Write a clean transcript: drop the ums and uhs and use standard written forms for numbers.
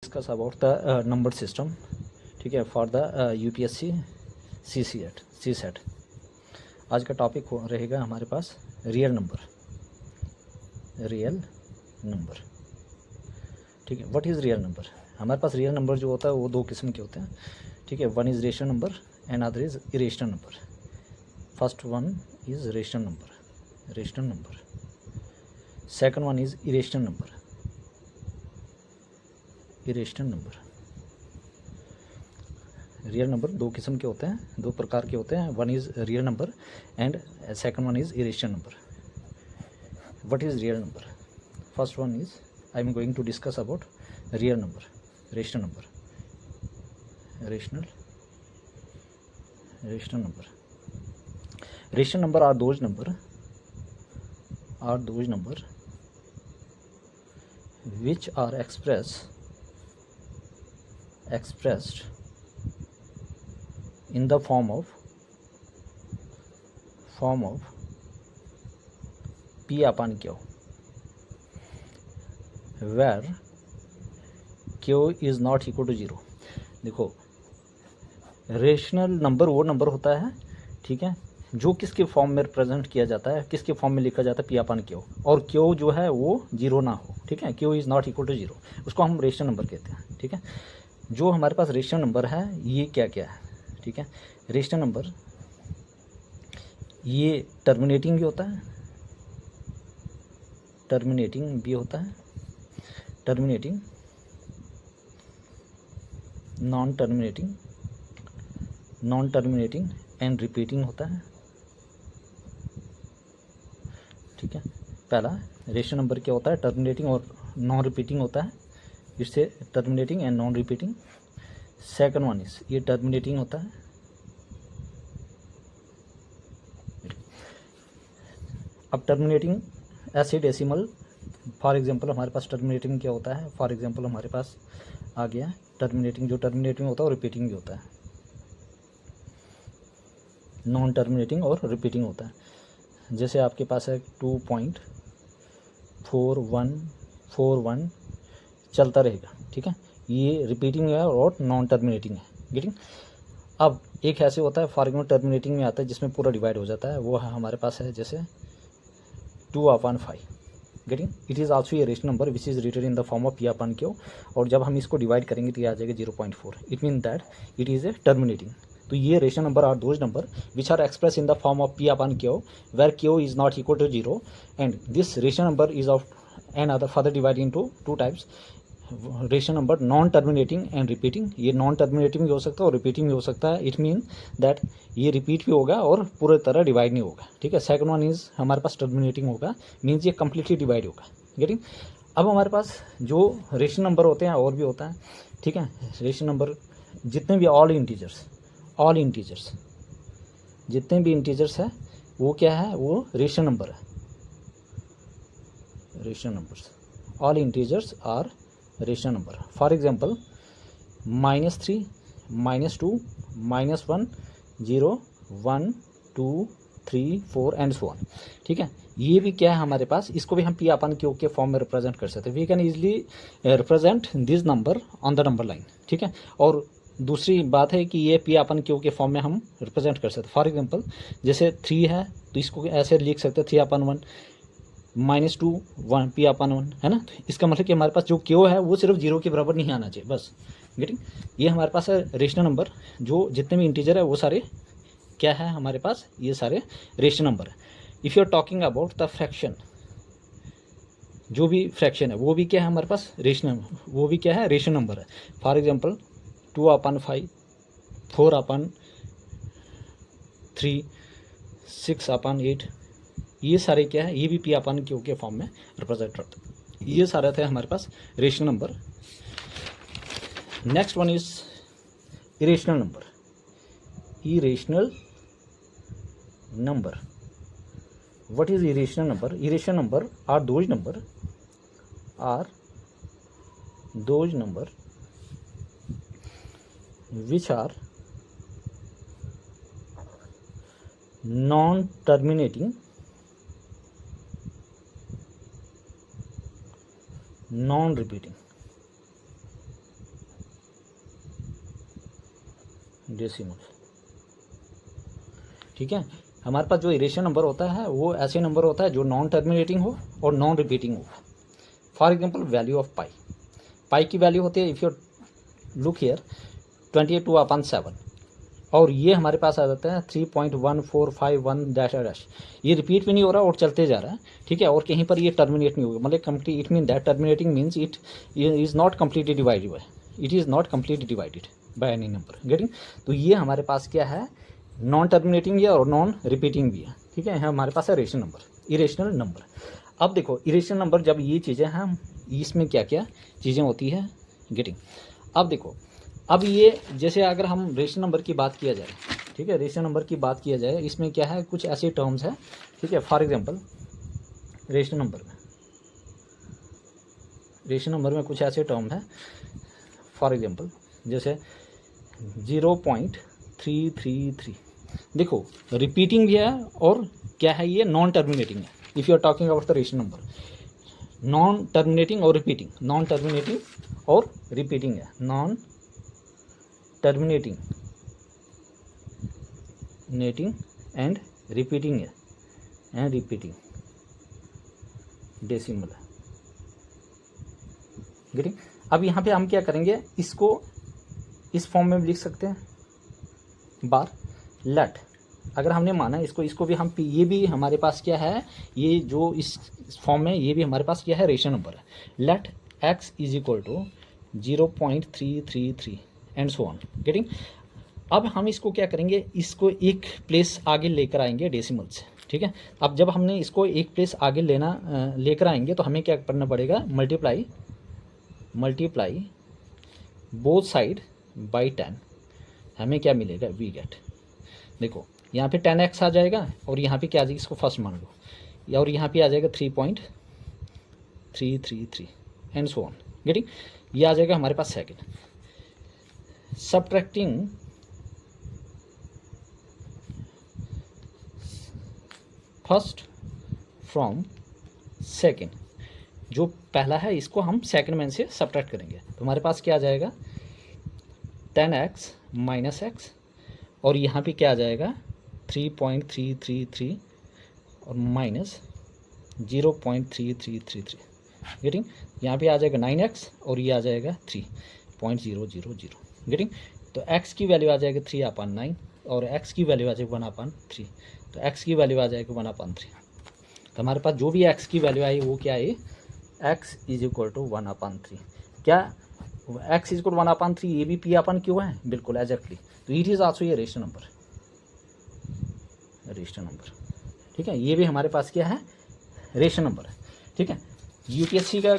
Discuss about the number system, ठीक है, for the UPSC CSAT. आज का टॉपिक रहेगा हमारे पास रियल नंबर। ठीक है, व्हाट इज़ रियल नंबर। हमारे पास रियल नंबर जो होता है वो दो किस्म के होते हैं, ठीक है। One is rational number and other is irrational number. First one is rational number, second one is irrational number. Real number दो किस्म के होते हैं, दो प्रकार के होते हैं। One is real number and second one is irrational number. What is real number? First one is I am going to discuss about real number, rational number. Rational number are those number which are expressed in the form of P upon Q, where Q is not equal to 0। देखो, rational number वो number होता है, ठीक है, जो किसके form में represent किया जाता है, किसके फॉर्म में लिखा जाता है, पी अपन क्यू, और क्यू जो है वो जीरो ना हो, ठीक है। Q is not equal to 0, उसको हम रेशनल नंबर कहते हैं, ठीक है। जो हमारे पास रेशनल नंबर है ये क्या क्या है, ठीक है। रेशनल नंबर ये टर्मिनेटिंग भी होता है, नॉन टर्मिनेटिंग एंड रिपीटिंग होता है, ठीक है। पहला रेशनल नंबर क्या होता है, टर्मिनेटिंग और नॉन रिपीटिंग होता है, इससे terminating and non repeating. Second one is ये टर्मिनेटिंग होता है, अब टर्मिनेटिंग ऐसे डेसिमल। फॉर एग्जांपल हमारे पास टर्मिनेटिंग क्या होता है, फॉर एग्जांपल हमारे पास आ गया टर्मिनेटिंग, जो टर्मिनेटिंग होता है और रिपीटिंग भी होता है, नॉन टर्मिनेटिंग और रिपीटिंग होता है। जैसे आपके पास है 2.4141 चलता रहेगा, ठीक है, ये रिपीटिंग है और नॉन टर्मिनेटिंग है, गेटिंग। अब एक ऐसे होता है फॉर एग्जाम्पल टर्मिनेटिंग में आता है जिसमें पूरा डिवाइड हो जाता है, वो है हमारे पास है जैसे 2/5, getting. It is also a rational number which is written in the form of P/Q, और जब हम इसको डिवाइड करेंगे तो ये आ जाएगा 0.4। It mean that it is a terminating. तो ये rational number are those number which are express in the form of P/Q where Q is not equal to 0, and this rational number is of and other further divide into two types. Rational number non terminating and repeating, ये non terminating भी हो सकता है और repeating भी हो सकता है। इट मीन दैट ये रिपीट भी होगा और पूरे तरह डिवाइड नहीं होगा, ठीक है। सेकंड वन इज हमारे पास टर्मिनेटिंग होगा, मीन्स ये कंप्लीटली डिवाइड होगा, गेटिंग। अब हमारे पास जो रेशनल नंबर होते हैं और भी होता है, ठीक है। रेशनल नंबर जितने भी ऑल इंटीजर्स जितने भी इंटीजर्स है वो क्या है, वो रेशनल नंबर है। Rational numbers, all integers are rational number. For example -3, -2, -1, 0, 1, 2, 3, 4 and so on, ठीक है। ये भी क्या है हमारे पास, इसको भी हम P/Q के फॉर्म में रिप्रेजेंट कर सकते हैं। We can easily represent this number on the number line, ठीक है। और दूसरी बात है कि ये P/Q के फॉर्म में हम रिप्रेजेंट कर सकते हैं। फॉर एग्जांपल जैसे 3 है तो इसको ऐसे लिख सकते हैं 3/1, -2 1 P/1, है ना। तो इसका मतलब कि हमारे पास जो Q है वो सिर्फ 0 के बराबर नहीं आना चाहिए, बस, गेटिंग। ये हमारे पास है रेशनल नंबर, जो जितने भी इंटीजर है वो सारे क्या है हमारे पास, ये सारे रेशनल नंबर है। If you are talking about the fraction, जो भी फ्रैक्शन है वो भी क्या है हमारे पास रेशनल नंबर है। फॉर एग्जांपल 2/5, 4/3, 6/8, ये सारे क्या है, ये भी P/Q के फॉर्म में रिप्रेजेंट करते हैं। ये सारे थे हमारे पास rational number. Next one is irrational number. What is irrational number? Irrational number are those number which are non terminating, non repeating, decimal, ठीक है। हमारे पास जो इरेशनल नंबर होता है वो ऐसे नंबर होता है जो नॉन टर्मिनेटिंग हो और नॉन रिपीटिंग हो। फॉर एग्जांपल वैल्यू ऑफ पाई, पाई की वैल्यू होती है इफ़ यू लुक हियर 28/7, और ये हमारे पास आ जाता है 3.1451 डैश डैश, ये रिपीट भी नहीं हो रहा और चलते जा रहा है, ठीक है। और कहीं पर ये टर्मिनेट नहीं होगा, मतलब complete, it mean that terminating means it is not completely divided by, it is not completely divided by any number, getting. तो ये हमारे पास क्या है, नॉन टर्मिनेटिंग भी है और नॉन रिपीटिंग भी है, ठीक है। हमारे पास है रेशनल नंबर, इरेशनल नंबर। अब देखो इरेशनल नंबर जब ये चीज़ें हैं, इसमें क्या क्या चीज़ें होती है, गेटिंग। अब देखो, अब ये जैसे अगर हम रेशनल नंबर की बात किया जाए, ठीक है, रेशनल नंबर की बात किया जाए, इसमें क्या है, कुछ ऐसे टर्म्स है, ठीक है। फॉर एग्जांपल रेशनल नंबर में कुछ ऐसे टर्म है, फॉर एग्जांपल जैसे 0.333, देखो रिपीटिंग भी है और क्या है, ये नॉन टर्मिनेटिंग है। If you are talking about the rational number, non terminating और रिपीटिंग, नॉन टर्मिनेटिंग और रिपीटिंग है, नॉन टर्मिनेटिंग एंड रिपीटिंग है, एंड रिपीटिंग डेसिमल है, गेटिंग। अब यहाँ पे हम क्या करेंगे, इसको इस फॉर्म में भी लिख सकते हैं, बार लेट, अगर हमने माना इसको भी हम, ये भी हमारे पास क्या है, ये जो इस फॉर्म में, ये भी हमारे पास क्या है, रेशनल नंबर है। Let x is equal to 0.333 and so on, getting. अब हम इसको क्या करेंगे, इसको एक प्लेस आगे लेकर आएंगे डेसिमल से, ठीक है। अब जब हमने इसको एक प्लेस आगे लेकर आएंगे तो हमें क्या करना पड़ेगा, मल्टीप्लाई बोथ साइड बाई 10, हमें क्या मिलेगा, वी गेट, देखो यहाँ पे 10x आ जाएगा और यहाँ पे क्या आ जाएगा, इसको फर्स्ट मान लो, और यहाँ पे आ जाएगा 3.333 एंड सो ऑन, गेटिंग। ये आ जाएगा हमारे पास second. Subtracting first from second, जो पहला है इसको हम सेकंड में से सब्ट्रैक्ट करेंगे, तो हमारे पास क्या आ जाएगा, 10x माइनस x, और यहाँ पे क्या आ जाएगा 3.333 और माइनस 0.3333, गेटिंग। यहाँ पे आ जाएगा 9x और ये आ जाएगा 3.000, गेटिंग। तो x की वैल्यू आ जाएगा 3/9 और x की वैल्यू आ जाएगी 1/3, तो x की वैल्यू आ जाएगी 1/3। तो हमारे पास जो भी x की वैल्यू आई वो क्या है, x इज इक्वल टू 1/3। क्या x इज इक्वल 1/3, ये भी p/q है, बिल्कुल एग्जैक्टली। तो इट इज़ आल्सो ये रेशनल नंबर, ठीक है। ये भी हमारे पास क्या है, रेशनल नंबर है, ठीक है। यूपीएससी का